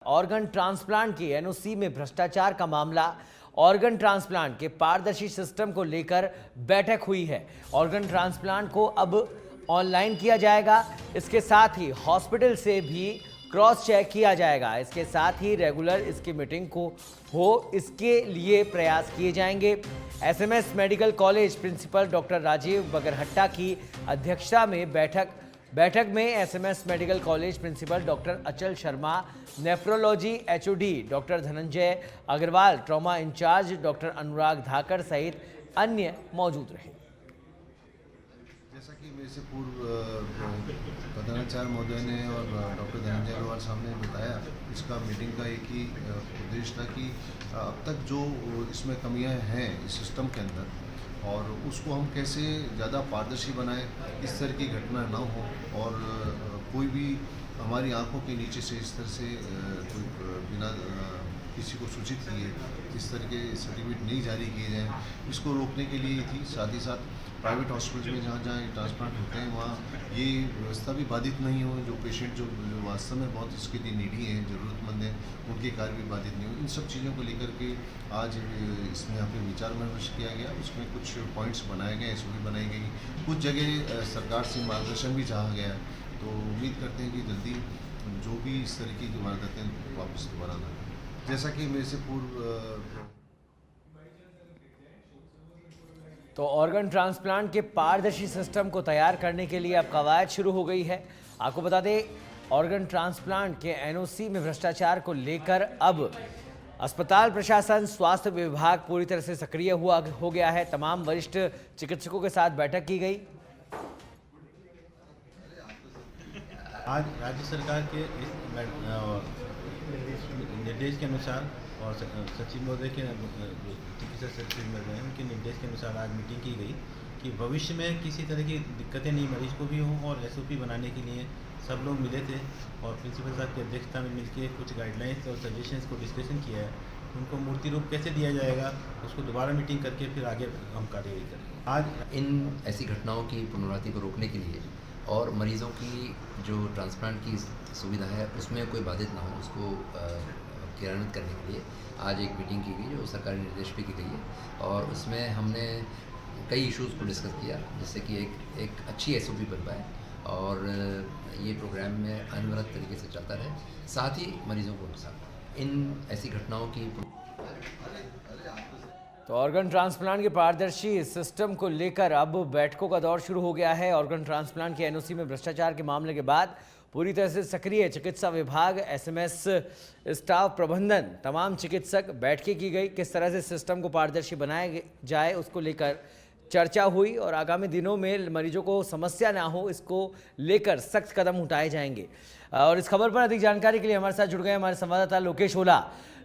Organ transplant की NOC में भ्रष्टाचार का मामला। ऑर्गन ट्रांसप्लांट के पारदर्शी सिस्टम को लेकर बैठक हुई है। ऑर्गन ट्रांसप्लांट को अब ऑनलाइन किया जाएगा। इसके साथ ही हॉस्पिटल से भी क्रॉस चेक किया जाएगा। इसके साथ ही रेगुलर इसकी मीटिंग को हो, इसके लिए प्रयास किए जाएंगे। SMS medical college principal doctor Rajeev Bagarhatta की अध्यक्षता में बैठक में SMS medical college principal doctor Achal Sharma, nephrology HOD doctor Dhananjay Agarwal, trauma incharge doctor Anurag Dhakar सहित अन्य मौजूद रहे। जैसा कि मेरे से पूर्व प्रधानाचार्य महोदय ने और डॉक्टर धनंजय अग्रवाल साहब ने बताया, इसका मीटिंग का एक ही उद्देश्य था कि अब तक जो इसमें कमियां हैं इस सिस्टम के अंदर, और उसको हम कैसे ज़्यादा पारदर्शी बनाएं, इस तरह की घटना ना हो और कोई भी हमारी आंखों के नीचे से इस तरह से कोई बिना किसी को सूचित किए इस तरह के सर्टिफिकेट नहीं जारी किए जाएँ, इसको रोकने के लिए थी। साथ ही साथ प्राइवेट हॉस्पिटल में जहाँ जहाँ ट्रांसप्लांट होते हैं वहाँ ये व्यवस्था भी बाधित नहीं हो, जो पेशेंट जो वास्तव में बहुत इसके लिए नीडी हैं, ज़रूरतमंद हैं, उनके कार्य भी बाधित नहीं हो। इन सब चीज़ों को लेकर के आज इसमें यहाँ पे विचार विमर्श किया गया। उसमें कुछ पॉइंट्स बनाए गए, एसओपी बनाई गई, कुछ जगह सरकार से मार्गदर्शन भी चाहा गया है। तो उम्मीद करते हैं कि जल्दी जो भी इस तरह की वारदातें वापस दोबारा ना आए। जैसा कि मेरे से पूर्व तो ऑर्गन ट्रांसप्लांट के पारदर्शी सिस्टम को तैयार करने के लिए अब कवायद शुरू हो गई है। आपको बता दें, ऑर्गन ट्रांसप्लांट के एनओसी में भ्रष्टाचार को लेकर अब अस्पताल प्रशासन, स्वास्थ्य विभाग पूरी तरह से सक्रिय हो गया है। तमाम वरिष्ठ चिकित्सकों के साथ बैठक की गई। आज राज्य सरकार के निर्देश के अनुसार और सचिव महोदय के चिकित्सा सचिव महोदय उनके निर्देश के अनुसार आज मीटिंग की गई कि भविष्य में किसी तरह की दिक्कतें नहीं मरीज को भी हों, और एसओपी बनाने के लिए सब लोग मिले थे और प्रिंसिपल साहब की अध्यक्षता में मिलकर कुछ गाइडलाइंस और सजेशंस को डिस्कशन किया है। उनको मूर्ति रूप कैसे दिया जाएगा, उसको दोबारा मीटिंग करके फिर आगे हम कार्यवाही करेंगे। आज इन ऐसी घटनाओं की पुनरावृत्ति को रोकने के लिए और मरीज़ों की जो ट्रांसप्लांट की सुविधा है उसमें कोई बाधित ना हो, उसको क्रियान्वित करने के लिए आज एक मीटिंग की गई जो सरकारी निर्देश पे की गई है। और उसमें हमने कई इश्यूज़ को डिस्कस किया, जिससे कि एक अच्छी एसओपी बन पाए और ये प्रोग्राम में अनवरत तरीके से चलता रहे, साथ ही मरीजों को नुकसान इन ऐसी घटनाओं की। तो ऑर्गन ट्रांसप्लांट के पारदर्शी सिस्टम को लेकर अब बैठकों का दौर शुरू हो गया है। ऑर्गन ट्रांसप्लांट के एनओसी में भ्रष्टाचार के मामले के बाद पूरी तरह से सक्रिय चिकित्सा विभाग, एसएमएस स्टाफ प्रबंधन, तमाम चिकित्सक बैठकें की गई। किस तरह से सिस्टम को पारदर्शी बनाया जाए उसको लेकर चर्चा हुई और आगामी दिनों में मरीजों को समस्या ना हो, इसको लेकर सख्त कदम उठाए जाएंगे। और इस खबर पर अधिक जानकारी के लिए हमारे साथ जुड़ गए हमारे संवाददाता लोकेश ओला।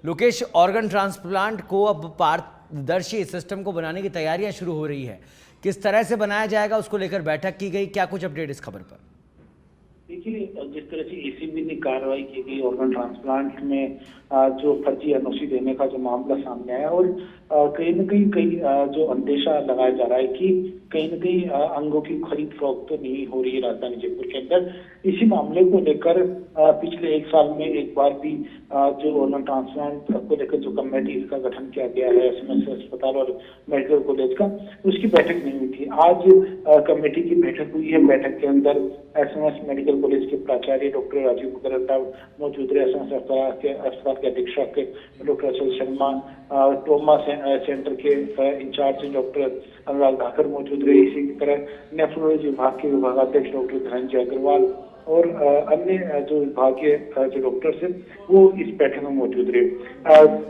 लोकेश, ऑर्गन ट्रांसप्लांट को अब पारदर्शी सिस्टम को बनाने की तैयारियां शुरू हो रही है, किस तरह से बनाया जाएगा उसको लेकर बैठक की गई, क्या कुछ अपडेट इस खबर पर? देखिए, जिस तरह से एसीबी ने कार्रवाई की गई ऑर्गन ट्रांसप्लांट में जो फर्जी एनओसी देने का जो मामला सामने आया, और कहीं न कहीं जो अंदेशा लगाया जा रहा है कि कहीं न कहीं अंगों की खरीद फरोख्त तो नहीं हो रही है राजधानी जयपुर के अंदर। इसी मामले को लेकर पिछले एक साल में एक बार भी जो ऑर्गन ट्रांसप्लांट को लेकर जो कमेटी का गठन किया गया है एसएमएस अस्पताल और मेडिकल कॉलेज का, उसकी बैठक नहीं हुई थी। आज कमेटी की बैठक हुई है। बैठक के अंदर एसएमएस मेडिकल कॉलेज के प्राचार्य डॉक्टर राजीव बगरहट्टा मौजूद रहे, एसएमएस अस्पताल के अधीक्षक doctor Achal Sharma, trauma centre के इंचार्ज डॉक्टर अनुराग धाकर मौजूद रहे। इसी तरह नेफ्रोलॉजी विभाग के विभागाध्यक्ष डॉक्टर धनंजय अग्रवाल और अन्य जो विभागीय जो डॉक्टर्स हैं वो इस बैठक में मौजूद रहे।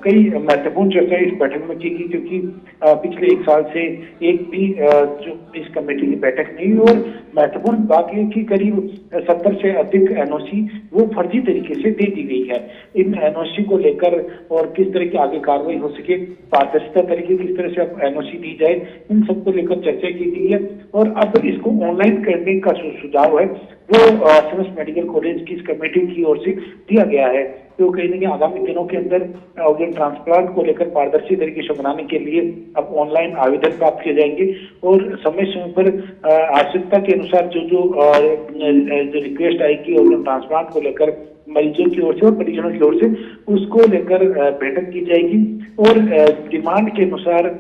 कई महत्वपूर्ण चर्चा इस बैठक में की गई, क्योंकि पिछले एक साल से एक भी जो इस कमेटी की बैठक नहीं हुई। और महत्वपूर्ण बात यह कि करीब 70 से अधिक एनओसी वो फर्जी तरीके से दे दी गई है। इन एनओसी को लेकर और किस तरह की आगे कार्रवाई हो सके, पारदर्शिता तरीके किस तरह से अब एनओसी दी जाए, इन सबको लेकर चर्चा की गई है। और अब इसको ऑनलाइन करने का सुझाव है वो एसएमएस मेडिकल कॉलेज की इस कमेटी की ओर से दिया गया है। तो कहीं ना कहीं आगामी दिनों के अंदर ऑर्गन ट्रांसप्लांट को लेकर पारदर्शी तरीके से बनाने के लिए अब ऑनलाइन आवेदन प्राप्त किए जाएंगे और समय समय पर आवश्यकता के अनुसार जो रिक्वेस्ट आएगी ऑर्गन ट्रांसप्लांट को लेकर मरीजों की ओर से और परिजनों की ओर से उसको लेकर बैठक की जाएगी और डिमांड के अनुसार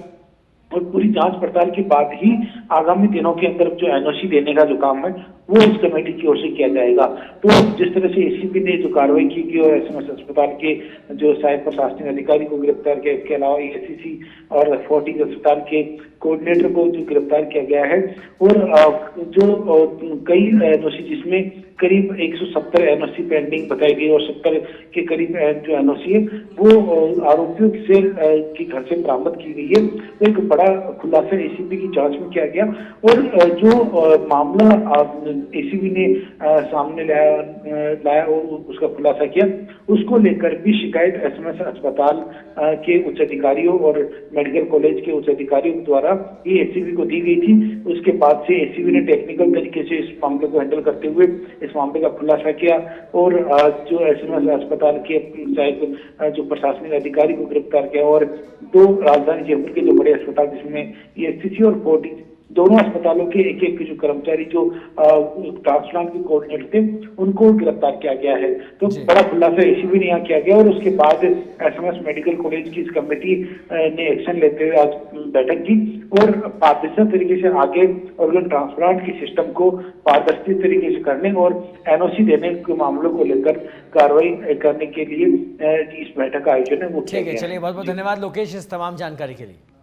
और पूरी जांच पड़ताल के बाद ही आगामी दिनों के अंदर जो एनओसी देने का जो काम है वो इस कमेटी की ओर से किया जाएगा। तो जिस तरह से एसीपी ने जो कार्रवाई की गई और एसएमएस अस्पताल के जो सहायक प्रशासनिक अधिकारी को गिरफ्तार किया, इसके अलावा एसीसी और फोर्टिस अस्पताल के कोऑर्डिनेटर को जो गिरफ्तार किया गया है और जो कई एनओसी जिसमें करीब 170 एनओसी पेंडिंग बताई गई और 70 के करीब जो एनओसी है वो आरोपियों से के घर से बरामद की गई है। तो एक बड़ा खुलासा एसीबी की जांच में किया गया और जो मामला एसीबी ने सामने लाया और उसका खुलासा किया, उसको लेकर भी शिकायत एसएमएस अस्पताल के उच्च अधिकारियों और मेडिकल कॉलेज के उच्च अधिकारियों द्वारा ये एसीबी को दी गई थी। उसके बाद से एसीबी ने टेक्निकल तरीके से इस मामले को हैंडल करते हुए इस मामले का खुलासा किया और जो एसएमएस अस्पताल के सहायक जो प्रशासनिक अधिकारी को गिरफ्तार किया और 2 राजधानी जयपुर के जो बड़े अस्पताल जिसमें एसीसी और फोर्टिस दोनों अस्पतालों के एक जो कर्मचारी जो ट्रांसप्लांट के कोऑर्डिनेटर थे उनको गिरफ्तार किया गया है। तो बड़ा खुलासा एसीबी ने यहाँ किया गया और उसके बाद एसएमएस मेडिकल कॉलेज की इस कमेटी ने एक्शन लेते हुए आज बैठक की और पारदर्शी तरीके से आगे ऑर्गन ट्रांसप्लांट के सिस्टम को पारदर्शी तरीके से करने और एनओसी देने के मामलों को लेकर कार्रवाई करने के लिए इस बैठक का आयोजन है वो ठीक है। चलिए, बहुत बहुत धन्यवाद लोकेश इस तमाम जानकारी के लिए।